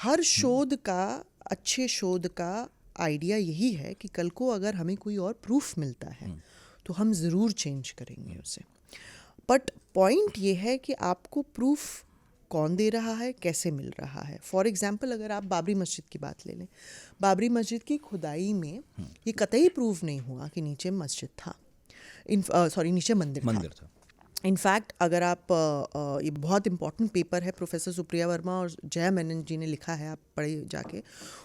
हर शोध का, अच्छे शोध का आइडिया यही है कि कल को अगर हमें कोई और प्रूफ मिलता है तो हम ज़रूर चेंज करेंगे उसे। बट पॉइंट ये है कि आपको प्रूफ कौन दे रहा है, कैसे मिल रहा है। फॉर एग्जांपल अगर आप बाबरी मस्जिद की बात ले लें, बाबरी मस्जिद की खुदाई में ये कतई प्रूव नहीं हुआ कि नीचे मस्जिद था, नीचे मंदिर था। इनफैक्ट अगर आप ये बहुत इंपॉर्टेंट पेपर है, प्रोफेसर सुप्रिया वर्मा और जया मेनन जी ने लिखा है, आप पढ़े जाके।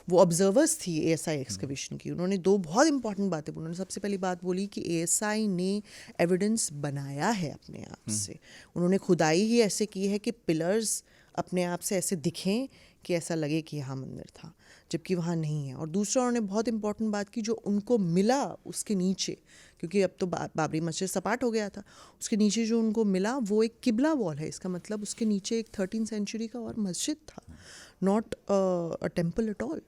वो ऑब्जर्वर्स थी एएसआई एक्सकवेशन की। उन्होंने दो बहुत इंपॉर्टेंट बातें बोली। उन्होंने सबसे पहली बात बोली कि एएसआई ने एविडेंस बनाया है अपने आप से। उन्होंने खुदाई ही ऐसे की है कि पिलर्स अपने आप से ऐसे दिखें कि ऐसा लगे कि यहाँ मंदिर था, जबकि वहाँ नहीं है। और दूसरा उन्होंने बहुत इंपॉर्टेंट बात की, जो उनको मिला उसके नीचे, क्योंकि अब तो बाबरी मस्जिद सपाट हो गया था, उसके नीचे जो उनको मिला वो एक किबला वॉल है। इसका मतलब उसके नीचे एक 13th सेंचुरी का और मस्जिद था, not a temple at all.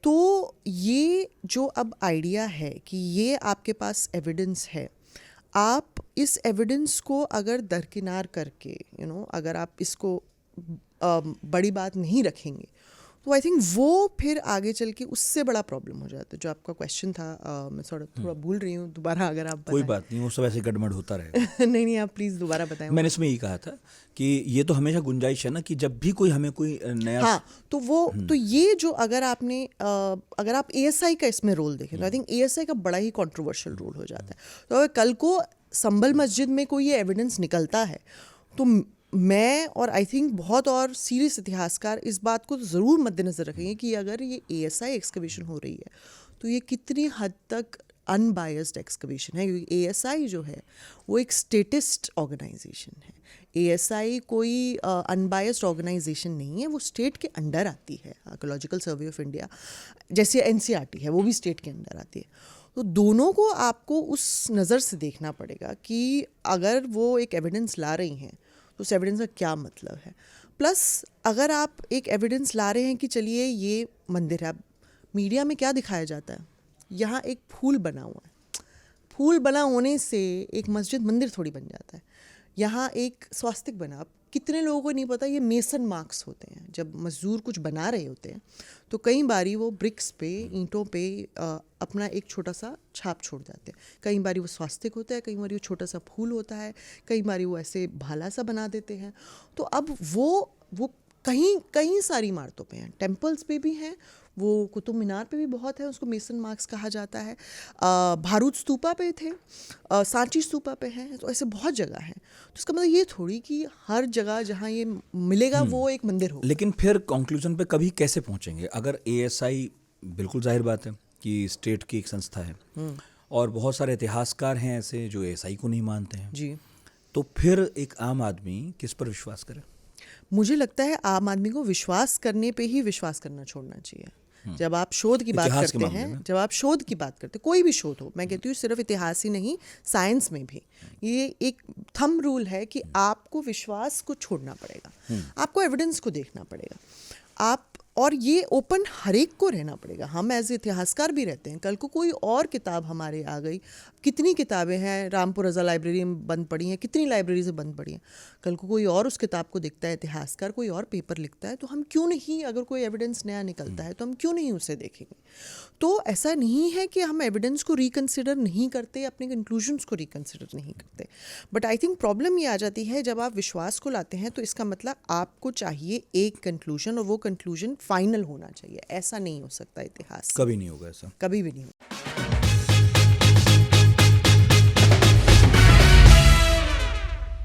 तो ये जो अब आइडिया है कि ये आपके पास एविडेंस है, आप इस एविडेंस को अगर दरकिनार करके अगर आप इसको बड़ी बात नहीं रखेंगे तो आई थिंक वो फिर आगे चल के उससे बड़ा प्रॉब्लम हो जाता है। जो आपका क्वेश्चन था, मैं थोड़ा भूल रही हूँ, दोबारा अगर आप कोई बात नहीं, वो सब ऐसे गड़बड़ होता रहेगा। नहीं आप प्लीज़ दोबारा बताएं। मैंने इसमें यही कहा था कि ये तो हमेशा गुंजाइश है ना कि जब भी कोई हमें कोई नया, हाँ, तो वो तो ये जो अगर आप एएसआई का इसमें रोल देखें तो आई थिंक एएसआई का बड़ा ही कंट्रोवर्शियल रोल हो जाता है। तो अगर कल को संभल मस्जिद में कोई ये एविडेंस निकलता है तो मैं और आई थिंक बहुत और सीरियस इतिहासकार इस बात को तो ज़रूर मद्देनज़र रखेंगे कि अगर ये एएसआई एक्सकवेशन हो रही है तो ये कितनी हद तक अनबायस्ड एक्सकवेशन है, क्योंकि एएसआई जो है वो एक स्टेटिस्ट ऑर्गेनाइजेशन है। एएसआई कोई अनबायस्ड ऑर्गेनाइजेशन नहीं है, वो स्टेट के अंडर आती है। आर्कियोलॉजिकल सर्वे ऑफ इंडिया जैसे एनसीईआरटी है, वो भी स्टेट के अंडर आती है। तो दोनों को आपको उस नज़र से देखना पड़ेगा कि अगर वो एक एविडेंस ला रही हैं तो उस एविडेंस का क्या मतलब है। प्लस अगर आप एक एविडेंस ला रहे हैं कि चलिए ये मंदिर है, मीडिया में क्या दिखाया जाता है, यहाँ एक फूल बना हुआ है, फूल बना होने से एक मस्जिद मंदिर थोड़ी बन जाता है। यहाँ एक स्वास्तिक बना, अब कितने लोगों को नहीं पता ये मेसन मार्क्स होते हैं। जब मजदूर कुछ बना रहे होते हैं तो कई बारी वो ब्रिक्स पे, ईंटों पे अपना एक छोटा सा छाप छोड़ जाते हैं। कई बारी वो स्वास्तिक होता है, कई बारी वो छोटा सा फूल होता है, कई बारी वो ऐसे भाला सा बना देते हैं। तो अब वो कहीं सारी इमारतों पे हैं, टेम्पल्स पे भी हैं, वो कुतुब मीनार पे भी बहुत है, उसको मेसन मार्क्स कहा जाता है। भारूच स्तूपा पे थे, सांची स्तूपा पे हैं, तो ऐसे बहुत जगह हैं। तो इसका मतलब ये थोड़ी कि हर जगह जहाँ ये मिलेगा वो एक मंदिर हो। लेकिन फिर कंक्लूजन पे कभी कैसे पहुंचेंगे? अगर एएसआई, बिल्कुल जाहिर बात है कि स्टेट की एक संस्था है और बहुत सारे इतिहासकार हैं ऐसे जो एएसआई को नहीं मानते हैं जी, तो फिर एक आम आदमी किस पर विश्वास करे? मुझे लगता है आम आदमी को विश्वास करने पे ही विश्वास करना छोड़ना चाहिए। जब आप शोध की बात करते हैं, जब आप शोध की बात करते हैं, कोई भी शोध हो, मैं कहती हूँ सिर्फ इतिहास ही नहीं, साइंस में भी ये एक थंब रूल है कि आपको विश्वास को छोड़ना पड़ेगा, आपको एविडेंस को देखना पड़ेगा, और ये ओपन हर एक को रहना पड़ेगा। हम एज इतिहासकार भी रहते हैं, कल को कोई और किताब हमारे आ गई, कितनी किताबें हैं, रामपुर रज़ा लाइब्रेरी में बंद पड़ी हैं, कितनी लाइब्रेरी से बंद पड़ी हैं, कल को कोई और उस किताब को देखता है, इतिहासकार कोई और पेपर लिखता है, तो हम क्यों नहीं, अगर कोई एविडेंस नया निकलता है तो हम क्यों नहीं उसे देखेंगे। तो ऐसा नहीं है कि हम एविडेंस को रिकन्सिडर नहीं करते, अपने कंक्लूजन्स को रिकन्सिडर नहीं करते, बट आई थिंक प्रॉब्लम ये आ जाती है जब आप विश्वास को लाते हैं तो इसका मतलब आपको चाहिए एक कंक्लूजन, और वो कंक्लूजन फाइनल होना चाहिए। ऐसा नहीं हो सकता, इतिहास कभी नहीं होगा ऐसा, कभी भी नहीं होगा।